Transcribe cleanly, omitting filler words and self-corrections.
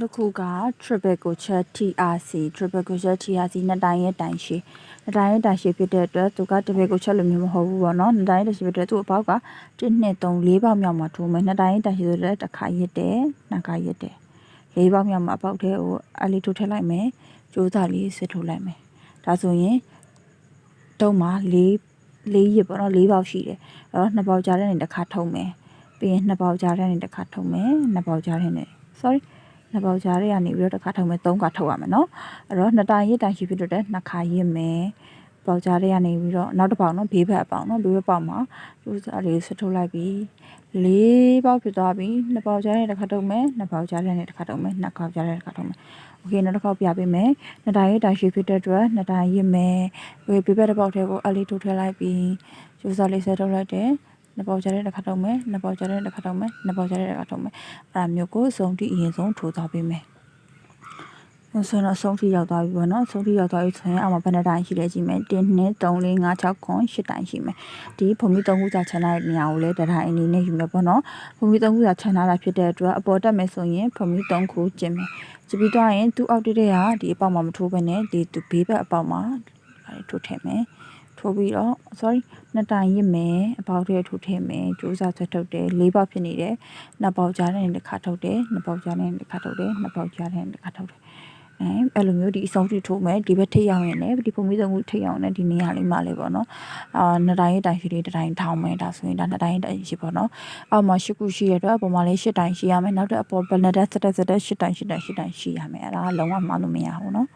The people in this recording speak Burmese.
တစ်ခုက triple crochet TRC triple crochet TRC နှစ်တိုင်းရဲ့တိုင်ရှည်နှစ်တိုင်းရဲ့တိုင်ရှည်ဖြစ်တဲ့အတွက်သူက triple crochet လိုမျိုးမဟုတ်ဘူးပေါ့နော်နှစ်တိုင်းရဲ့တိုင်ရှည်ဖြစ်တဲ့သူ့အပေါက်က1 2 3 4ပေါက်မြောက်မှာထိုးမယ်နှစ်တိုင်းရဲ့တိုင်ရှည်ဆိုတဲ့တစ်ခါရစ်တယ်နှစ်ခါရစ်တယ်4ပေါက်မြောက်မှာအပေါက်ထဲကိုအလေးထိုးထည့်လိုက်မယ်ကြိုးစားလေးစစ်ထိုးလိုက်မယ်ဒါဆိုရင်တုံးမှာ4ရစ်ပေါ့နော်4ပေါက်ရှိတယ်အဲ့တော့2ပေါက်ကြားတဲ့နေတစ်ခါထုံမယ်ပြီးရင်2ပေါက်ကြားတဲ့နေတစ်ခါထုံမယ်2ပေါက်ကြားတဲ့နေ sorry နှစ်ပေါက်ကြားတွေကနေပြီးတော့တစ်ခါထုံမယ်3ခါထုတ်ရမယ်နော်အဲ့တော့နှစ်တိုင်ရစ်တိုင်ရှိဖြစ်တဲ့နှစ်ခါရစ်မယ်ပေါက်ကြားတွေကနေပြီးတော့နောက်တစ်ပေါက်နော်ဘေးဘက်အပေါက်နော်ဘေးဘက်ပေါက်မှာကျိုးစားလေးဆွထုတ်လိုက်ပြီး4ပေါက်ဖြစ်သွားပြီနှစ်ပေါက်ကြားတွေတစ်ခါထုတ်မယ်နှစ်ပေါက်ကြားတွေနဲ့တစ်ခါထုတ်မယ်နှစ်ပေါက်ကြားတွေတစ်ခါထုတ်မယ်โอเคနောက်တစ်ခေါက်ပြပေးမယ်နှစ်တိုင်ရစ်တိုင်ရှိဖြစ်တဲ့အတွက်နှစ်တိုင်ရစ်မယ်ဘေးဘက်တစ်ပေါက်ထဲကိုအလေးထိုးထည့်လိုက်ပြီးကျိုးစားလေးဆွထုတ်လိုက်တယ်နှစ်ပေါက်ကြားတဲ့တစ်ခါထုံးမယ်နှစ်ပေါက်ကြားတဲ့တစ်ခါထုံးမယ်နှစ်ပေါက်ကြားတဲ့တစ်ခါထုံးမယ်အဲ့ဒါမျိုးကိုစုံတိအရင်ဆုံးထိုးသွားပေးမယ်ဆိုတော့ဆုံးထိရောက်သွားပြီပေါ့နော်ဆုံးထိရောက်သွားပြီဆိုရင်အောက်မှာဘယ်နှတိုင်းရှိလဲကြည့်မယ်1 2 3 4 5 6 9 8တိုင်းရှိမယ်ဒီဖုံမီ3ခုစာချန်ထားတဲ့နေရာကိုလည်းတတိုင်းအနေနဲ့ယူမယ်ပေါ့နော်ဖုံမီ3ခုစာချန်ထားတာဖြစ်တဲ့အတွက်အပေါ်တက်မယ်ဆိုရင်ဖုံမီ3ခုကျင်မယ်ကျပြီးတော့ရင်သူ့အောက်တက်တဲ့ဟာဒီအပေါက်မှာမထိုးဘဲနဲ့ဒီသူဘေးဘက်အပေါက်မှာထိုးထည့်မယ်ထိုးပြီးတော့ sorry နှစ်တိုင်ရစ်မယ်အပေါက်ထဲထိုးထည့်မယ်ကြိုးစားဆွဲထုတ်တယ်၄ပေါက်ဖြစ်နေတယ်နှစ်ပေါက်ကြားတဲ့တစ်ခါထုတ်တယ်နှစ်ပေါက်ကြားတဲ့တစ်ခါထုတ်တယ်နှစ်ပေါက်ကြားတဲ့တစ်ခါထုတ်တယ်အဲ့လိုမျိုးဒီအဆုံးထိထိုးမယ်ဒီဘက်ထိရောက်ရင်လည်းဒီပုံမျိုးစုံကိုထိရောက်နေဒီနေရာလေးမှာလေးပေါ့နော်နှစ်တိုင်းတိုင်ရှိလေးတစ်တိုင်းထောင်းမယ်ဒါဆိုရင်ဒါနှစ်တိုင်းတိုင်ရှိပေါ့နော်အောက်မှာ8ခုရှိရတော့အပေါ်မှာလေး8တိုင်းရှိရမယ်နောက်တော့အပေါ်ဘယ်နဲ့တက်8တိုင်းရှိရမယ်အဲ့ဒါလုံးဝမှားလို့မရဘူးနော်